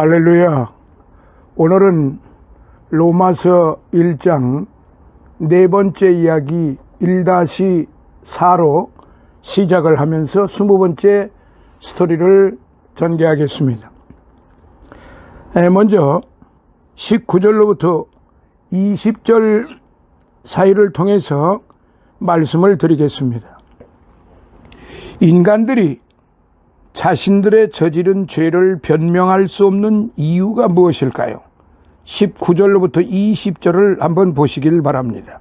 할렐루야. 오늘은 로마서 1장 네 번째 이야기 1-4로 시작을 하면서 20번째 스토리를 전개하겠습니다. 먼저 19절로부터 20절 사이를 통해서 말씀을 드리겠습니다. 인간들이 자신들의 저지른 죄를 변명할 수 없는 이유가 무엇일까요? 19절로부터 20절을 한번 보시길 바랍니다.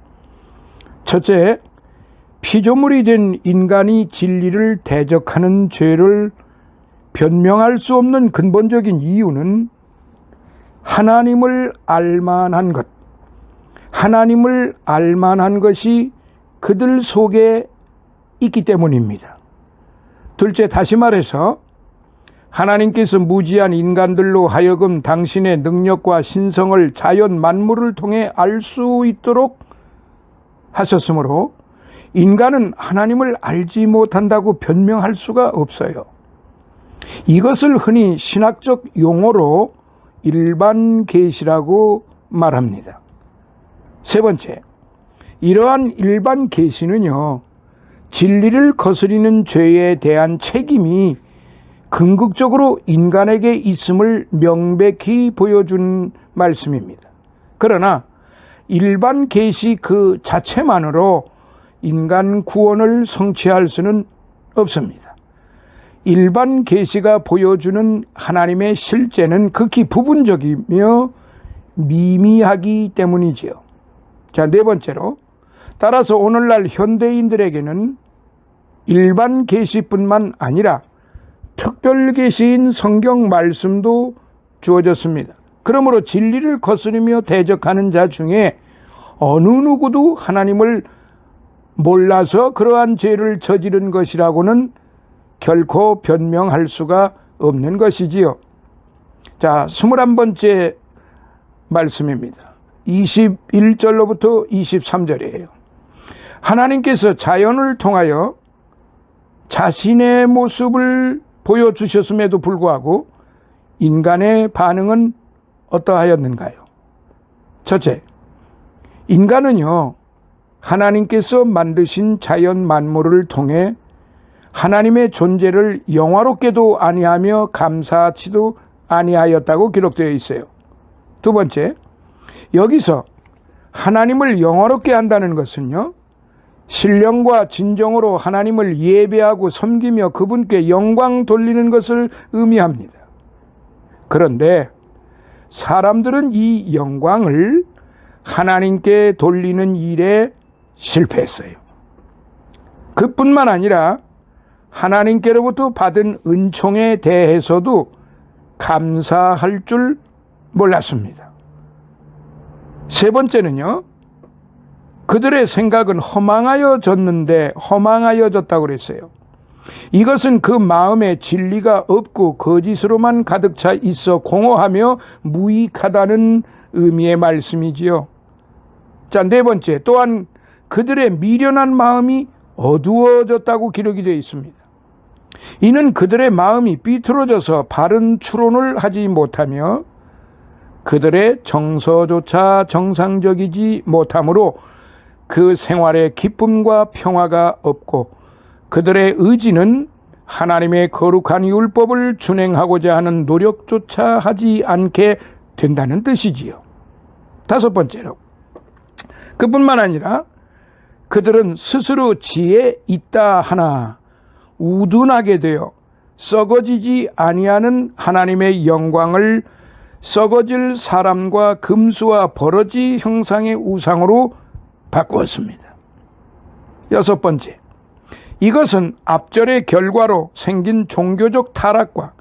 첫째, 피조물이 된 인간이 진리를 대적하는 죄를 변명할 수 없는 근본적인 이유는 하나님을 알만한 것, 하나님을 알만한 것이 그들 속에 있기 때문입니다. 둘째, 다시 말해서 하나님께서 무지한 인간들로 하여금 당신의 능력과 신성을 자연 만물을 통해 알 수 있도록 하셨으므로 인간은 하나님을 알지 못한다고 변명할 수가 없어요. 이것을 흔히 신학적 용어로 일반 계시라고 말합니다. 세 번째, 이러한 일반 계시는요, 진리를 거스리는 죄에 대한 책임이 궁극적으로 인간에게 있음을 명백히 보여준 말씀입니다. 그러나 일반 계시 그 자체만으로 인간 구원을 성취할 수는 없습니다. 일반 계시가 보여주는 하나님의 실제는 극히 부분적이며 미미하기 때문이지요. 자, 네 번째로, 따라서 오늘날 현대인들에게는 일반 계시뿐만 아니라 특별 계시인 성경 말씀도 주어졌습니다. 그러므로 진리를 거스르며 대적하는 자 중에 어느 누구도 하나님을 몰라서 그러한 죄를 저지른 것이라고는 결코 변명할 수가 없는 것이지요. 자, 21번째 말씀입니다. 21절로부터 23절이에요. 하나님께서 자연을 통하여 자신의 모습을 보여주셨음에도 불구하고 인간의 반응은 어떠하였는가요? 첫째, 인간은요, 하나님께서 만드신 자연 만물을 통해 하나님의 존재를 영화롭게도 아니하며 감사하지도 아니하였다고 기록되어 있어요. 두 번째, 여기서 하나님을 영화롭게 한다는 것은요, 신령과 진정으로 하나님을 예배하고 섬기며 그분께 영광 돌리는 것을 의미합니다. 그런데 사람들은 이 영광을 하나님께 돌리는 일에 실패했어요. 그뿐만 아니라 하나님께로부터 받은 은총에 대해서도 감사할 줄 몰랐습니다. 세 번째는요, 그들의 생각은 허망하여졌다고 그랬어요. 이것은 그 마음에 진리가 없고 거짓으로만 가득 차 있어 공허하며 무익하다는 의미의 말씀이지요. 자, 네 번째, 또한 그들의 미련한 마음이 어두워졌다고 기록이 되어 있습니다. 이는 그들의 마음이 삐뚤어져서 바른 추론을 하지 못하며 그들의 정서조차 정상적이지 못하므로 그 생활에 기쁨과 평화가 없고 그들의 의지는 하나님의 거룩한 율법을 준행하고자 하는 노력조차 하지 않게 된다는 뜻이지요. 다섯 번째로, 그뿐만 아니라 그들은 스스로 지혜 있다 하나 우둔하게 되어 썩어지지 아니하는 하나님의 영광을 썩어질 사람과 금수와 버러지 형상의 우상으로 바꾸었습니다. 여섯 번째, 이것은 앞절의 결과로 생긴 종교적 타락과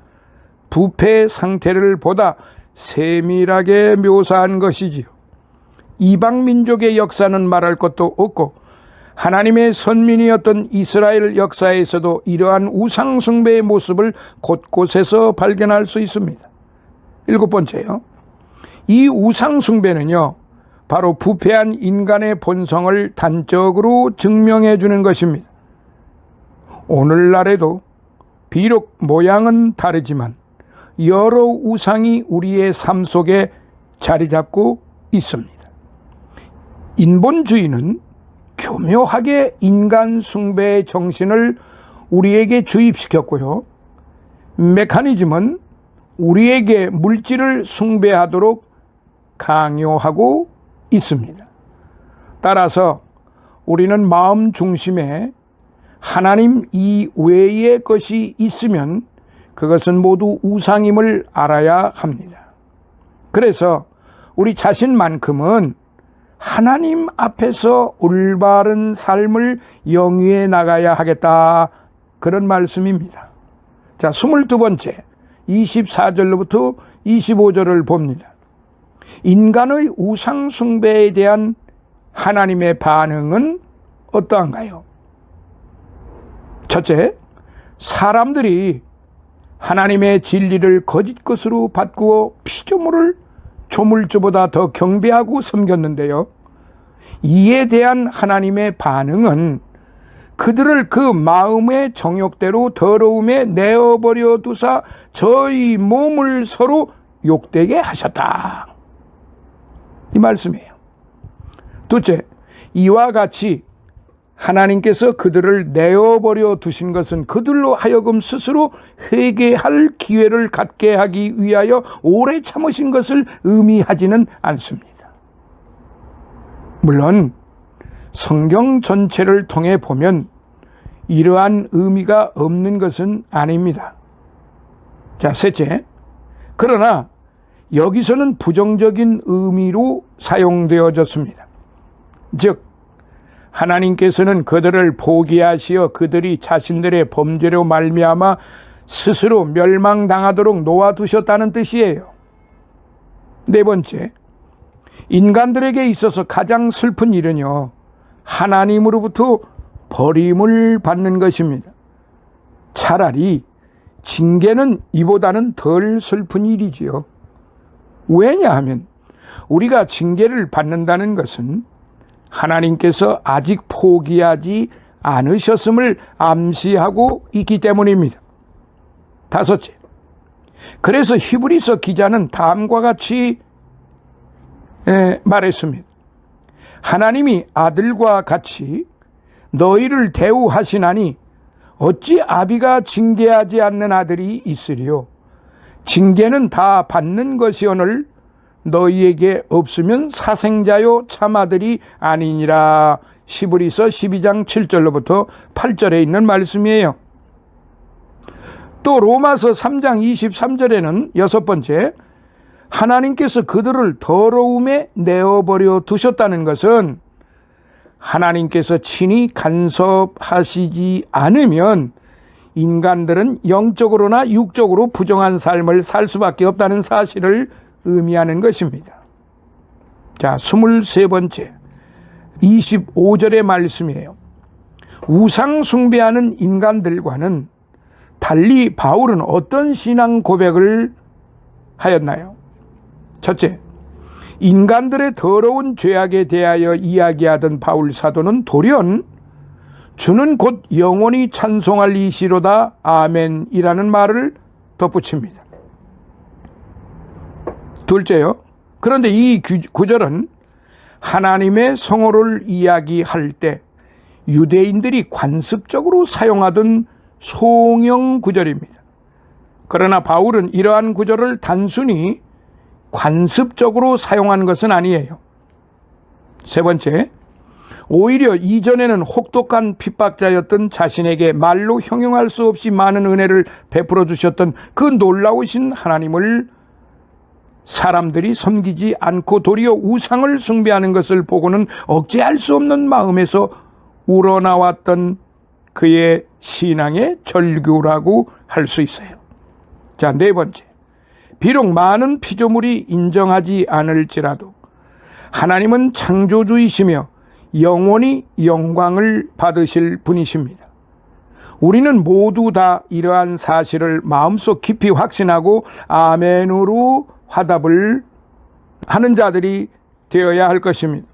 부패 상태를 보다 세밀하게 묘사한 것이지요. 이방 민족의 역사는 말할 것도 없고 하나님의 선민이었던 이스라엘 역사에서도 이러한 우상 숭배의 모습을 곳곳에서 발견할 수 있습니다. 일곱 번째요, 이 우상 숭배는요, 바로 부패한 인간의 본성을 단적으로 증명해 주는 것입니다. 오늘날에도 비록 모양은 다르지만 여러 우상이 우리의 삶 속에 자리 잡고 있습니다. 인본주의는 교묘하게 인간 숭배의 정신을 우리에게 주입시켰고요. 메커니즘은 우리에게 물질을 숭배하도록 강요하고 있습니다. 따라서 우리는 마음 중심에 하나님 이외의 것이 있으면 그것은 모두 우상임을 알아야 합니다. 그래서 우리 자신만큼은 하나님 앞에서 올바른 삶을 영위해 나가야 하겠다, 그런 말씀입니다. 자, 22번째 24절로부터 25절을 봅니다. 인간의 우상 숭배에 대한 하나님의 반응은 어떠한가요? 첫째, 사람들이 하나님의 진리를 거짓 것으로 바꾸어 피조물을 조물주보다 더 경배하고 섬겼는데요. 이에 대한 하나님의 반응은 그들을 그 마음의 정욕대로 더러움에 내어버려 두사 저희 몸을 서로 욕되게 하셨다, 이 말씀이에요. 둘째, 이와 같이 하나님께서 그들을 내어버려 두신 것은 그들로 하여금 스스로 회개할 기회를 갖게 하기 위하여 오래 참으신 것을 의미하지는 않습니다. 물론 성경 전체를 통해 보면 이러한 의미가 없는 것은 아닙니다. 자, 셋째, 그러나 여기서는 부정적인 의미로 사용되어졌습니다. 즉, 하나님께서는 그들을 포기하시어 그들이 자신들의 범죄로 말미암아 스스로 멸망당하도록 놓아두셨다는 뜻이에요. 네 번째, 인간들에게 있어서 가장 슬픈 일은요, 하나님으로부터 버림을 받는 것입니다. 차라리 징계는 이보다는 덜 슬픈 일이지요. 왜냐하면 우리가 징계를 받는다는 것은 하나님께서 아직 포기하지 않으셨음을 암시하고 있기 때문입니다. 다섯째, 그래서 히브리서 기자는 다음과 같이 말했습니다. 하나님이 아들과 같이 너희를 대우하시나니 어찌 아비가 징계하지 않는 아들이 있으리요. 징계는 다 받는 것이오늘 너희에게 없으면 사생자요 참아들이 아니니라. 히브리서 12장 7절로부터 8절에 있는 말씀이에요. 또 로마서 3장 23절에는 여섯 번째, 하나님께서 그들을 더러움에 내어버려 두셨다는 것은 하나님께서 친히 간섭하시지 않으면 인간들은 영적으로나 육적으로 부정한 삶을 살 수밖에 없다는 사실을 의미하는 것입니다. 자, 23번째 25절의 말씀이에요. 우상 숭배하는 인간들과는 달리 바울은 어떤 신앙 고백을 하였나요? 첫째, 인간들의 더러운 죄악에 대하여 이야기하던 바울 사도는 돌연 주는 곧 영원히 찬송할 이시로다 아멘이라는 말을 덧붙입니다. 둘째요, 그런데 이 구절은 하나님의 성호를 이야기할 때 유대인들이 관습적으로 사용하던 송영 구절입니다. 그러나 바울은 이러한 구절을 단순히 관습적으로 사용한 것은 아니에요. 세 번째, 오히려 이전에는 혹독한 핍박자였던 자신에게 말로 형용할 수 없이 많은 은혜를 베풀어 주셨던 그 놀라우신 하나님을 사람들이 섬기지 않고 도리어 우상을 숭배하는 것을 보고는 억제할 수 없는 마음에서 우러나왔던 그의 신앙의 절규라고 할 수 있어요. 자, 네 번째, 비록 많은 피조물이 인정하지 않을지라도 하나님은 창조주이시며 영원히 영광을 받으실 분이십니다. 우리는 모두 다 이러한 사실을 마음속 깊이 확신하고 아멘으로 화답을 하는 자들이 되어야 할 것입니다.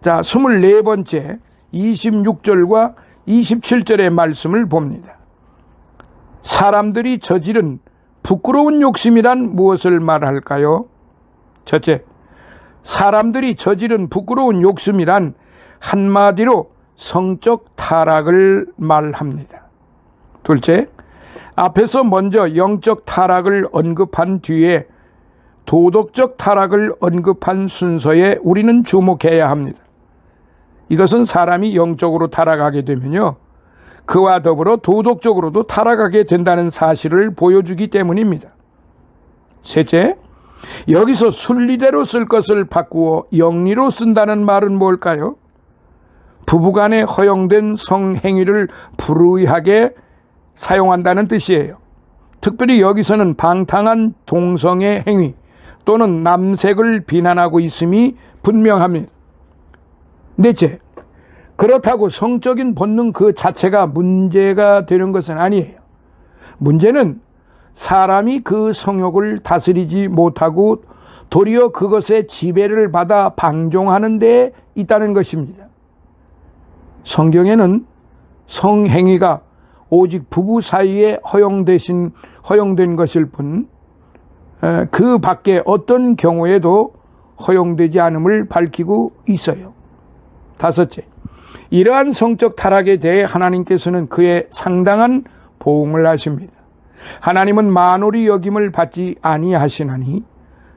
자, 24번째 26절과 27절의 말씀을 봅니다. 사람들이 저지른 부끄러운 욕심이란 무엇을 말할까요? 첫째, 사람들이 저지른 부끄러운 욕심이란 한마디로 성적 타락을 말합니다. 둘째, 앞에서 먼저 영적 타락을 언급한 뒤에 도덕적 타락을 언급한 순서에 우리는 주목해야 합니다. 이것은 사람이 영적으로 타락하게 되면요, 그와 더불어 도덕적으로도 타락하게 된다는 사실을 보여주기 때문입니다. 셋째, 여기서 순리대로 쓸 것을 바꾸어 영리로 쓴다는 말은 뭘까요? 부부간에 허용된 성행위를 불의하게 사용한다는 뜻이에요. 특별히 여기서는 방탕한 동성애 행위 또는 남색을 비난하고 있음이 분명합니다. 넷째, 그렇다고 성적인 본능 그 자체가 문제가 되는 것은 아니에요. 문제는 사람이 그 성욕을 다스리지 못하고 도리어 그것에 지배를 받아 방종하는 데 있다는 것입니다. 성경에는 성행위가 오직 부부 사이에 허용된 것일 뿐, 그 밖에 어떤 경우에도 허용되지 않음을 밝히고 있어요. 다섯째, 이러한 성적 타락에 대해 하나님께서는 그의 상당한 보응을 하십니다. 하나님은 만홀히 여김을 받지 아니하시나니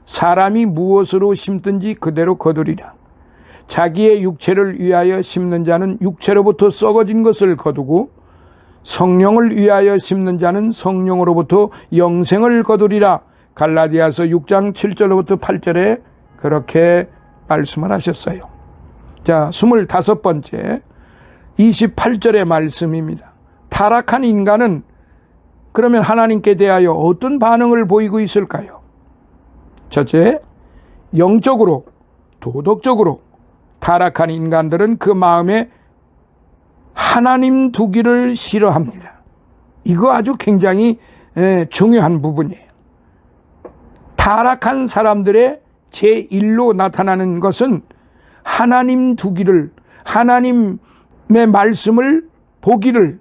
사람이 무엇으로 심든지 그대로 거두리라. 자기의 육체를 위하여 심는 자는 육체로부터 썩어진 것을 거두고 성령을 위하여 심는 자는 성령으로부터 영생을 거두리라. 갈라디아서 6장 7절로부터 8절에 그렇게 말씀을 하셨어요. 자, 25번째 28절의 말씀입니다. 타락한 인간은 그러면 하나님께 대하여 어떤 반응을 보이고 있을까요? 첫째, 영적으로, 도덕적으로 타락한 인간들은 그 마음에 하나님 두기를 싫어합니다. 이거 아주 굉장히 중요한 부분이에요. 타락한 사람들의 제1로 나타나는 것은 하나님 두기를, 하나님의 말씀을 보기를,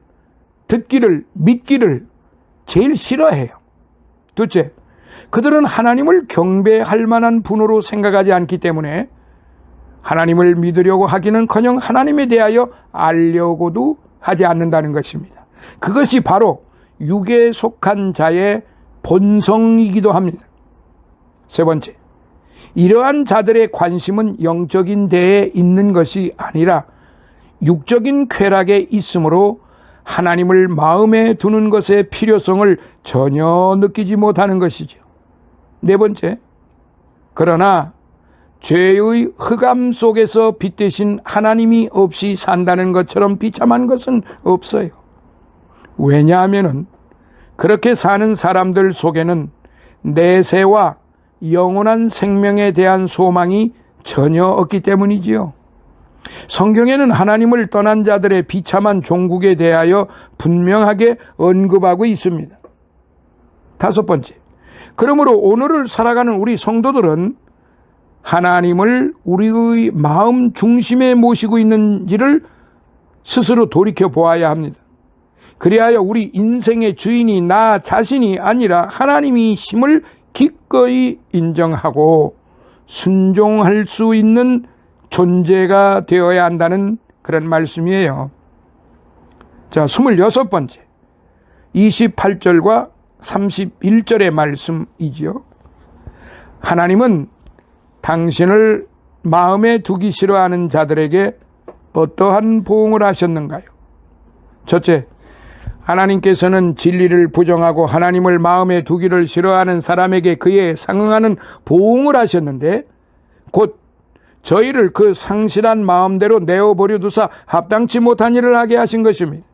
듣기를, 믿기를 제일 싫어해요. 둘째, 그들은 하나님을 경배할 만한 분으로 생각하지 않기 때문에 하나님을 믿으려고 하기는커녕 하나님에 대하여 알려고도 하지 않는다는 것입니다. 그것이 바로 육에 속한 자의 본성이기도 합니다. 세 번째, 이러한 자들의 관심은 영적인 데에 있는 것이 아니라 육적인 쾌락에 있으므로 하나님을 마음에 두는 것의 필요성을 전혀 느끼지 못하는 것이죠. 네 번째, 그러나 죄의 흑암 속에서 빛 대신 하나님이 없이 산다는 것처럼 비참한 것은 없어요. 왜냐하면 그렇게 사는 사람들 속에는 내세와 영원한 생명에 대한 소망이 전혀 없기 때문이지요. 성경에는 하나님을 떠난 자들의 비참한 종국에 대하여 분명하게 언급하고 있습니다. 다섯 번째, 그러므로 오늘을 살아가는 우리 성도들은 하나님을 우리의 마음 중심에 모시고 있는지를 스스로 돌이켜 보아야 합니다. 그리하여 우리 인생의 주인이 나 자신이 아니라 하나님이심을 기꺼이 인정하고 순종할 수 있는 존재가 되어야 한다는 그런 말씀이에요. 자, 26번째 28절과 31절의 말씀이지요. 하나님은 당신을 마음에 두기 싫어하는 자들에게 어떠한 보응을 하셨는가요? 첫째, 하나님께서는 진리를 부정하고 하나님을 마음에 두기를 싫어하는 사람에게 그에 상응하는 보응을 하셨는데 곧 저희를 그 상실한 마음대로 내어버려 두사 합당치 못한 일을 하게 하신 것입니다.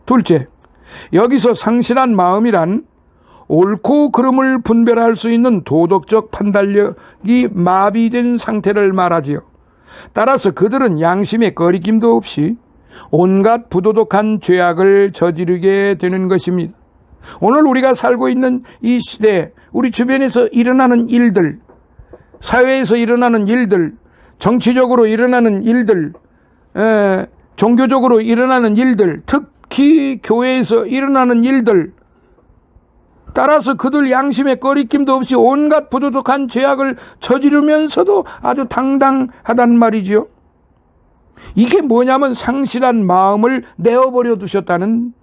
둘째, 여기서 상실한 마음이란 옳고 그름을 분별할 수 있는 도덕적 판단력이 마비된 상태를 말하지요. 따라서 그들은 양심의 거리낌도 없이 온갖 부도덕한 죄악을 저지르게 되는 것입니다. 오늘 우리가 살고 있는 이 시대에 우리 주변에서 일어나는 일들, 사회에서 일어나는 일들, 정치적으로 일어나는 일들, 종교적으로 일어나는 일들, 특히 교회에서 일어나는 일들, 따라서 그들 양심에 꺼리낌도 없이 온갖 부도덕한 죄악을 저지르면서도 아주 당당하단 말이지요. 이게 뭐냐면 상실한 마음을 내어버려 두셨다는,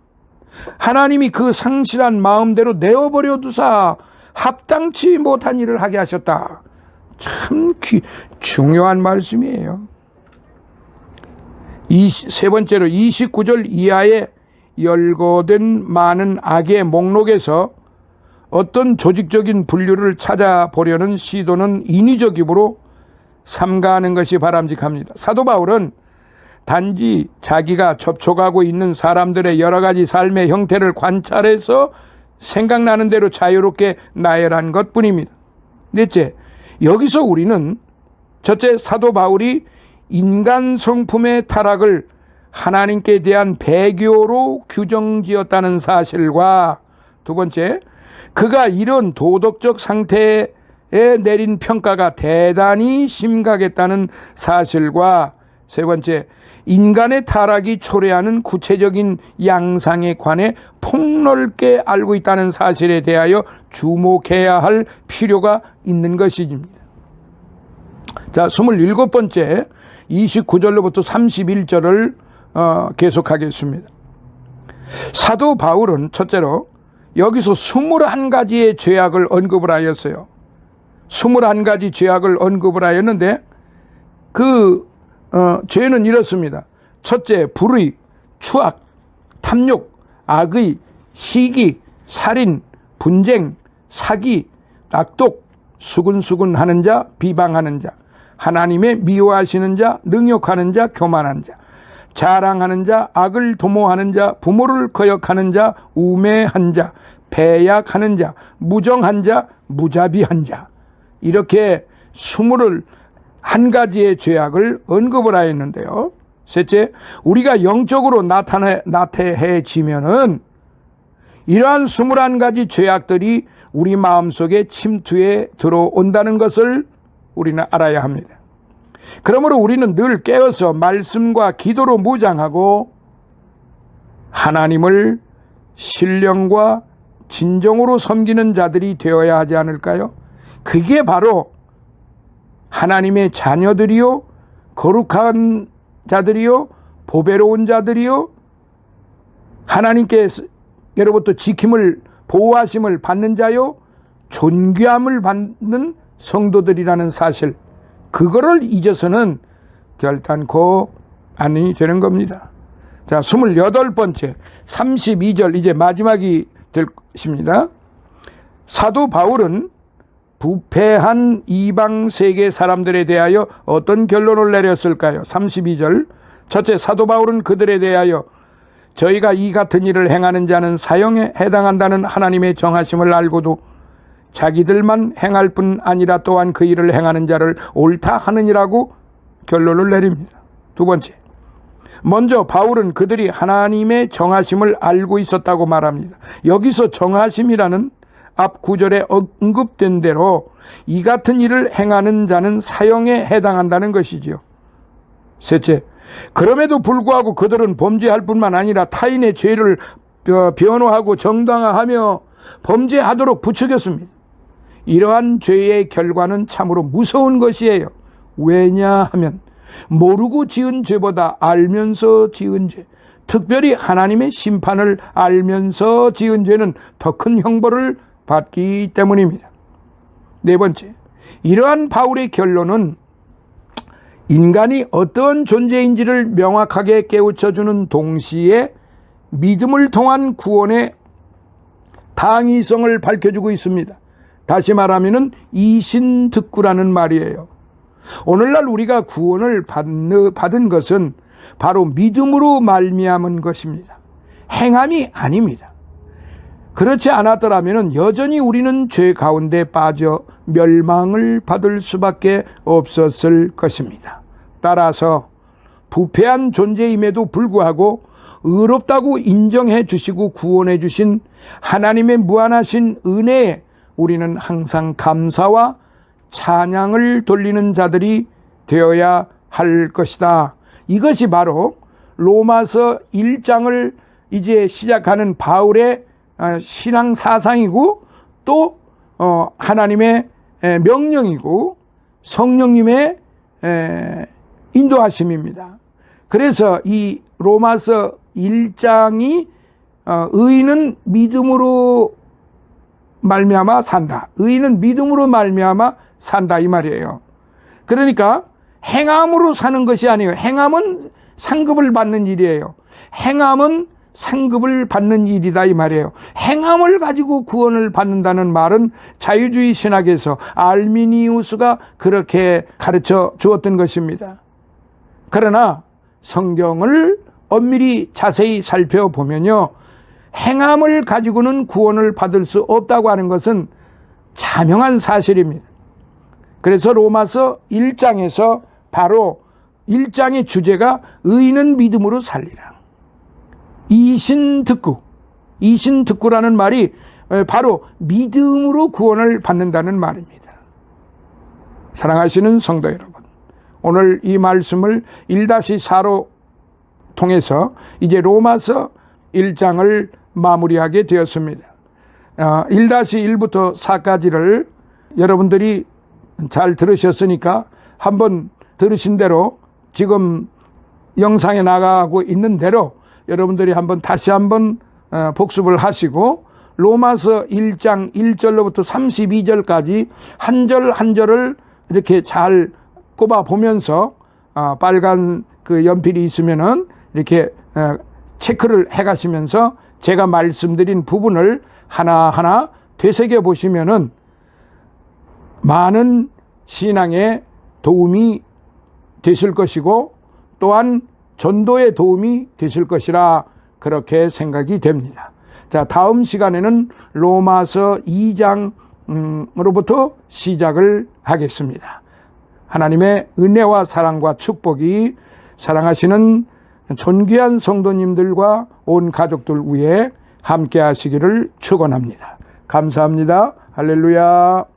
하나님이 그 상실한 마음대로 내어버려 두사 합당치 못한 일을 하게 하셨다. 참 중요한 말씀이에요. 세 번째로 29절 이하에 열거된 많은 악의 목록에서 어떤 조직적인 분류를 찾아보려는 시도는 인위적 입으로 삼가하는 것이 바람직합니다. 사도 바울은 단지 자기가 접촉하고 있는 사람들의 여러 가지 삶의 형태를 관찰해서 생각나는 대로 자유롭게 나열한 것뿐입니다. 넷째, 여기서 우리는 첫째, 사도 바울이 인간 성품의 타락을 하나님께 대한 배교로 규정지었다는 사실과, 두 번째, 그가 이런 도덕적 상태에 내린 평가가 대단히 심각했다는 사실과, 세 번째, 인간의 타락이 초래하는 구체적인 양상에 관해 폭넓게 알고 있다는 사실에 대하여 주목해야 할 필요가 있는 것입니다. 자, 27번째 29절로부터 31절을 계속하겠습니다. 사도 바울은 첫째로 여기서 21가지의 죄악을 언급을 하였어요. 21가지 죄악을 언급을 하였는데 그 죄는 이렇습니다. 첫째, 불의, 추악, 탐욕, 악의, 시기, 살인, 분쟁, 사기, 악독, 수근수근하는 자, 비방하는 자, 하나님의 미워하시는 자, 능욕하는 자, 교만한 자, 자랑하는 자, 악을 도모하는 자, 부모를 거역하는 자, 우매한 자, 배약하는 자, 무정한 자, 무자비한 자, 이렇게 21가지의 죄악을 언급을 하였는데요. 셋째, 우리가 영적으로 나태해지면은 이러한 21가지 죄악들이 우리 마음속에 침투해 들어온다는 것을 우리는 알아야 합니다. 그러므로 우리는 늘 깨어서 말씀과 기도로 무장하고 하나님을 신령과 진정으로 섬기는 자들이 되어야 하지 않을까요? 그게 바로 하나님의 자녀들이요, 거룩한 자들이요, 보배로운 자들이요, 하나님께로부터 지킴을, 보호하심을 받는 자요, 존귀함을 받는 성도들이라는 사실, 그거를 잊어서는 결단코 아니 되는 겁니다. 자, 28번째 32절, 이제 마지막이 될 것입니다. 사도 바울은 부패한 이방 세계 사람들에 대하여 어떤 결론을 내렸을까요? 32절, 첫째, 사도 바울은 그들에 대하여 저희가 이 같은 일을 행하는 자는 사형에 해당한다는 하나님의 정하심을 알고도 자기들만 행할 뿐 아니라 또한 그 일을 행하는 자를 옳다 하느니라고 결론을 내립니다. 두 번째, 먼저 바울은 그들이 하나님의 정하심을 알고 있었다고 말합니다. 여기서 정하심이라는 앞 구절에 언급된 대로 이 같은 일을 행하는 자는 사형에 해당한다는 것이지요. 셋째, 그럼에도 불구하고 그들은 범죄할 뿐만 아니라 타인의 죄를 변호하고 정당화하며 범죄하도록 부추겼습니다. 이러한 죄의 결과는 참으로 무서운 것이에요. 왜냐하면 모르고 지은 죄보다 알면서 지은 죄, 특별히 하나님의 심판을 알면서 지은 죄는 더 큰 형벌을 받기 때문입니다. 네 번째, 이러한 바울의 결론은 인간이 어떤 존재인지를 명확하게 깨우쳐주는 동시에 믿음을 통한 구원의 당위성을 밝혀주고 있습니다. 다시 말하면 이신득구라는 말이에요. 오늘날 우리가 구원을 받은 것은 바로 믿음으로 말미암은 것입니다. 행함이 아닙니다. 그렇지 않았더라면 여전히 우리는 죄 가운데 빠져 멸망을 받을 수밖에 없었을 것입니다. 따라서 부패한 존재임에도 불구하고 의롭다고 인정해 주시고 구원해 주신 하나님의 무한하신 은혜에 우리는 항상 감사와 찬양을 돌리는 자들이 되어야 할 것이다. 이것이 바로 로마서 1장을 이제 시작하는 바울의 신앙 사상이고 또 하나님의 명령이고 성령님의 인도하심입니다. 그래서 이 로마서 1장이 의인은 믿음으로 말미암아 산다. 의인은 믿음으로 말미암아 산다 이 말이에요. 그러니까 행함으로 사는 것이 아니에요. 행함은 상급을 받는 일이에요. 행함은 상급을 받는 일이다 이 말이에요. 행함을 가지고 구원을 받는다는 말은 자유주의 신학에서 알미니우스가 그렇게 가르쳐 주었던 것입니다. 그러나 성경을 엄밀히 자세히 살펴보면요, 행함을 가지고는 구원을 받을 수 없다고 하는 것은 자명한 사실입니다. 그래서 로마서 1장에서 바로 1장의 주제가 의인은 믿음으로 살리라. 이신듣구라는 말이 바로 믿음으로 구원을 받는다는 말입니다. 사랑하시는 성도 여러분, 오늘 이 말씀을 1-4로 통해서 이제 로마서 1장을 마무리하게 되었습니다. 1-1부터 4까지를 여러분들이 잘 들으셨으니까 한번 들으신 대로 지금 영상에 나가고 있는 대로 여러분들이 다시 한번 복습을 하시고 로마서 1장 1절로부터 32절까지 한 절 한 절을 이렇게 잘 꼽아 보면서 빨간 그 연필이 있으면은 이렇게 체크를 해 가시면서 제가 말씀드린 부분을 하나하나 되새겨 보시면은 많은 신앙에 도움이 되실 것이고 또한 전도에 도움이 되실 것이라 그렇게 생각이 됩니다. 자, 다음 시간에는 로마서 2장으로부터 시작을 하겠습니다. 하나님의 은혜와 사랑과 축복이 사랑하시는 존귀한 성도님들과 온 가족들 위에 함께 하시기를 축원합니다. 감사합니다. 할렐루야.